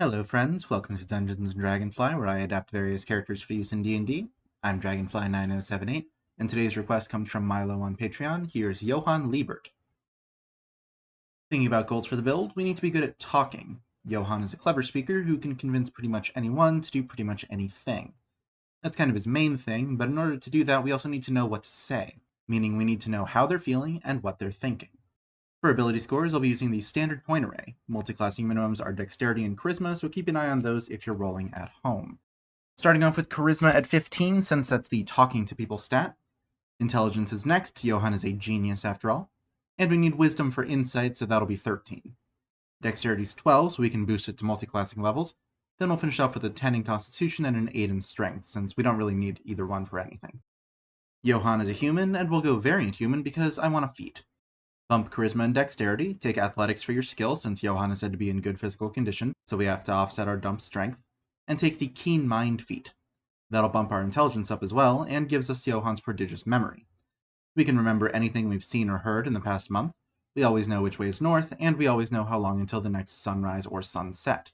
Hello friends, welcome to Dungeons & Dragonfly, where I adapt various characters for use in D&D. I'm Dragonfly9078, and today's request comes from Milo on Patreon. Here's Johan Liebert. Thinking about goals for the build, we need to be good at talking. Johan is a clever speaker who can convince pretty much anyone to do pretty much anything. That's kind of his main thing, but in order to do that, we also need to know what to say, meaning we need to know how they're feeling and what they're thinking. For ability scores, I'll be using the standard point array. Multiclassing minimums are dexterity and charisma, so keep an eye on those if you're rolling at home. Starting off with charisma at 15, since that's the talking to people stat. Intelligence is next, Johan is a genius after all. And we need wisdom for insight, so that'll be 13. Dexterity's 12, so we can boost it to multiclassing levels. Then we'll finish off with a 10 in constitution and an 8 in strength, since we don't really need either one for anything. Johan is a human, and we'll go variant human because I want a feat. Bump charisma and dexterity, take athletics for your skill since Johan is said to be in good physical condition, so we have to offset our dump strength, and take the keen mind feat. That'll bump our intelligence up as well, and gives us Johan's prodigious memory. We can remember anything we've seen or heard in the past month, we always know which way is north, and we always know how long until the next sunrise or sunset.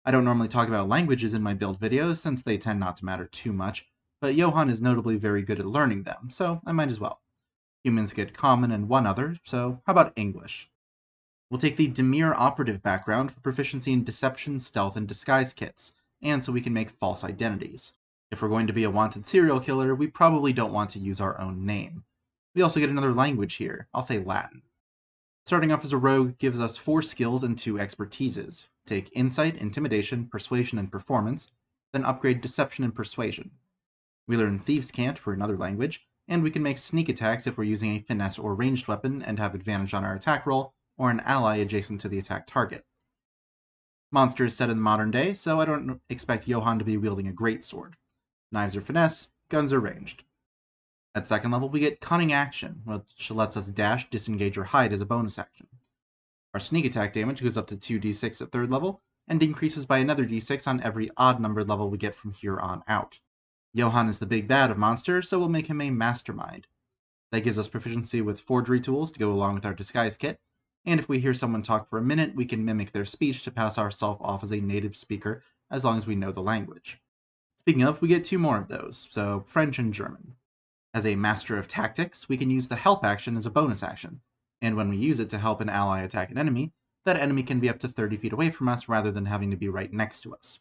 I don't normally talk about languages in my build videos since they tend not to matter too much, but Johan is notably very good at learning them, so I might as well. Humans get common and one other, so how about English? We'll take the Demir operative background for proficiency in deception, stealth, and disguise kits, and so we can make false identities. If we're going to be a wanted serial killer, we probably don't want to use our own name. We also get another language here, I'll say Latin. Starting off as a rogue gives us 4 skills and 2 expertises. Take insight, intimidation, persuasion, and performance, then upgrade deception and persuasion. We learn Thieves' Cant for another language, and we can make sneak attacks if we're using a finesse or ranged weapon and have advantage on our attack roll, or an ally adjacent to the attack target. Monster is set in the modern day, so I don't expect Johan to be wielding a greatsword. Knives are finesse, guns are ranged. At second level, we get Cunning Action, which lets us dash, disengage, or hide as a bonus action. Our sneak attack damage goes up to 2d6 at third level, and increases by another d6 on every odd numbered level we get from here on out. Johan is the big bad of Monster, so we'll make him a mastermind. That gives us proficiency with forgery tools to go along with our disguise kit, and if we hear someone talk for a minute, we can mimic their speech to pass ourselves off as a native speaker as long as we know the language. Speaking of, we get 2 more of those, so French and German. As a master of tactics, we can use the help action as a bonus action, and when we use it to help an ally attack an enemy, that enemy can be up to 30 feet away from us rather than having to be right next to us.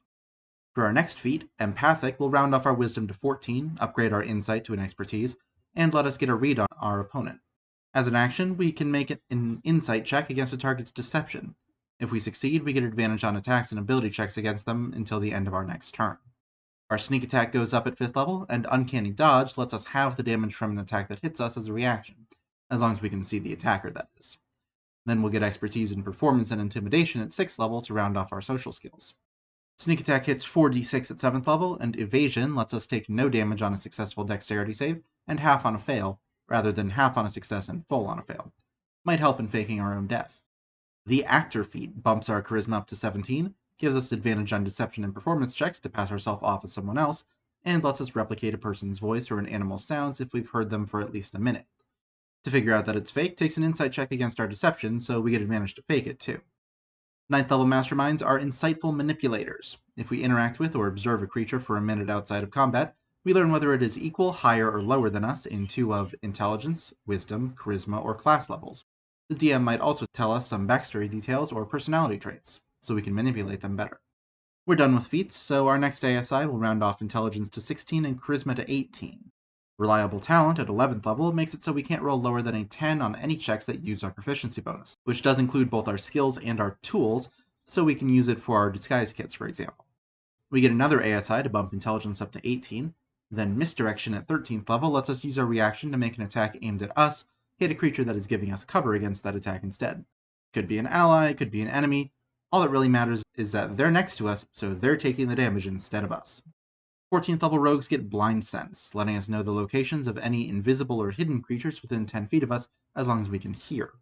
For our next feat, Empathic will round off our wisdom to 14, upgrade our insight to an expertise, and let us get a read on our opponent. As an action, we can make an insight check against a target's deception. If we succeed, we get advantage on attacks and ability checks against them until the end of our next turn. Our sneak attack goes up at 5th level, and Uncanny Dodge lets us halve the damage from an attack that hits us as a reaction, as long as we can see the attacker, that is. Then we'll get expertise in performance and intimidation at 6th level to round off our social skills. Sneak attack hits 4d6 at 7th level, and evasion lets us take no damage on a successful dexterity save, and half on a fail, rather than half on a success and full on a fail. Might help in faking our own death. The actor feat bumps our charisma up to 17, gives us advantage on deception and performance checks to pass ourselves off as someone else, and lets us replicate a person's voice or an animal's sounds if we've heard them for at least a minute. To figure out that it's fake takes an insight check against our deception, so we get advantage to fake it too. 9th level masterminds are insightful manipulators. If we interact with or observe a creature for a minute outside of combat, we learn whether it is equal, higher, or lower than us in 2 of intelligence, wisdom, charisma, or class levels. The DM might also tell us some backstory details or personality traits, so we can manipulate them better. We're done with feats, so our next ASI will round off intelligence to 16 and charisma to 18. Reliable talent at 11th level makes it so we can't roll lower than a 10 on any checks that use our proficiency bonus, which does include both our skills and our tools, so we can use it for our disguise kits, for example. We get another ASI to bump intelligence up to 18, then misdirection at 13th level lets us use our reaction to make an attack aimed at us, hit a creature that is giving us cover against that attack instead. Could be an ally, could be an enemy. All that really matters is that they're next to us, so they're taking the damage instead of us. 14th level rogues get blind sense, letting us know the locations of any invisible or hidden creatures within 10 feet of us as long as we can hear.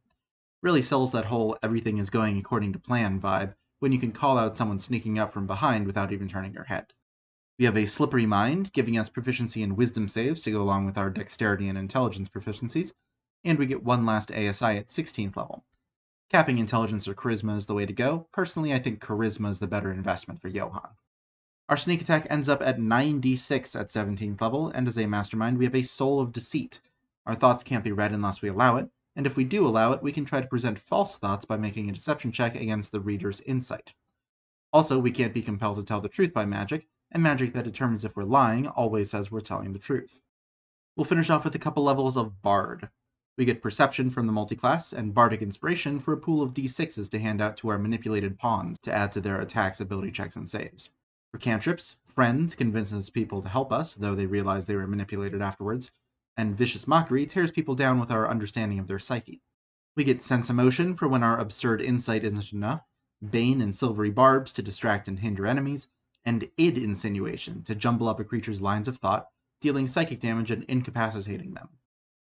Really sells that whole everything is going according to plan vibe when you can call out someone sneaking up from behind without even turning your head. We have a slippery mind, giving us proficiency in wisdom saves to go along with our dexterity and intelligence proficiencies, and we get one last ASI at 16th level. Capping intelligence or charisma is the way to go. Personally, I think charisma is the better investment for Johan. Our sneak attack ends up at 96 at 17th level, and as a mastermind, we have a soul of deceit. Our thoughts can't be read unless we allow it, and if we do allow it, we can try to present false thoughts by making a deception check against the reader's insight. Also, we can't be compelled to tell the truth by magic, and magic that determines if we're lying always says we're telling the truth. We'll finish off with a couple levels of Bard. We get Perception from the multiclass, and Bardic Inspiration for a pool of d6s to hand out to our manipulated pawns to add to their attacks, ability checks, and saves. For cantrips, Friend convinces people to help us, though they realize they were manipulated afterwards, and Vicious Mockery tears people down with our understanding of their psyche. We get Sense Emotion for when our absurd insight isn't enough, Bane and Silvery Barbs to distract and hinder enemies, and Id Insinuation to jumble up a creature's lines of thought, dealing psychic damage and incapacitating them.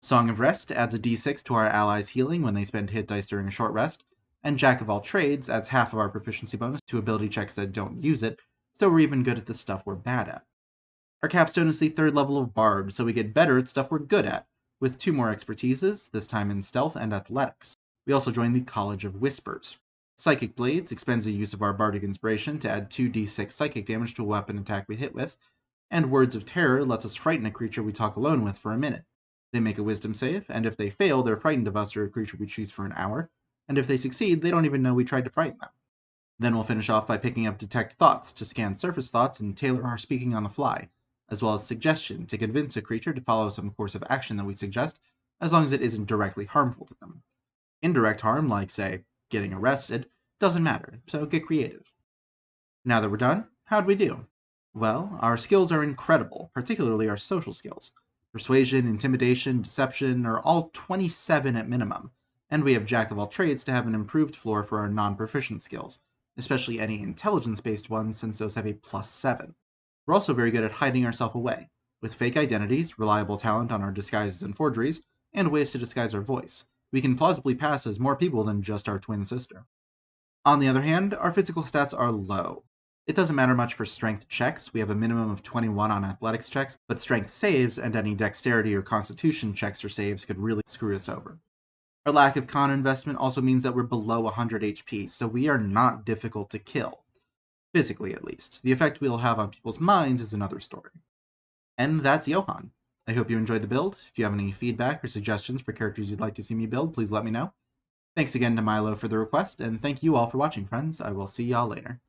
Song of Rest adds a d6 to our allies' healing when they spend hit dice during a short rest, and Jack of All Trades adds half of our proficiency bonus to ability checks that don't use it, so we're even good at the stuff we're bad at. Our capstone is the 3rd level of Bard, so we get better at stuff we're good at, with 2 more expertises, this time in Stealth and Athletics. We also join the College of Whispers. Psychic Blades expends the use of our Bardic Inspiration to add 2d6 psychic damage to a weapon attack we hit with, and Words of Terror lets us frighten a creature we talk alone with for a minute. They make a wisdom save, and if they fail, they're frightened of us or a creature we choose for an hour, and if they succeed, they don't even know we tried to frighten them. Then we'll finish off by picking up Detect Thoughts to scan surface thoughts and tailor our speaking on the fly, as well as Suggestion to convince a creature to follow some course of action that we suggest, as long as it isn't directly harmful to them. Indirect harm, like, say, getting arrested, doesn't matter, so get creative. Now that we're done, how'd we do? Well, our skills are incredible, particularly our social skills. Persuasion, Intimidation, Deception are all 27 at minimum, and we have Jack of All Trades to have an improved floor for our non-proficient skills, especially any intelligence-based ones since those have a +7. We're also very good at hiding ourselves away, with fake identities, reliable talent on our disguises and forgeries, and ways to disguise our voice. We can plausibly pass as more people than just our twin sister. On the other hand, our physical stats are low. It doesn't matter much for strength checks, we have a minimum of 21 on athletics checks, but strength saves and any dexterity or constitution checks or saves could really screw us over. Our lack of con investment also means that we're below 100 HP, so we are not difficult to kill. Physically, at least. The effect we'll have on people's minds is another story. And that's Johan. I hope you enjoyed the build. If you have any feedback or suggestions for characters you'd like to see me build, please let me know. Thanks again to Milo for the request, and thank you all for watching, friends. I will see y'all later.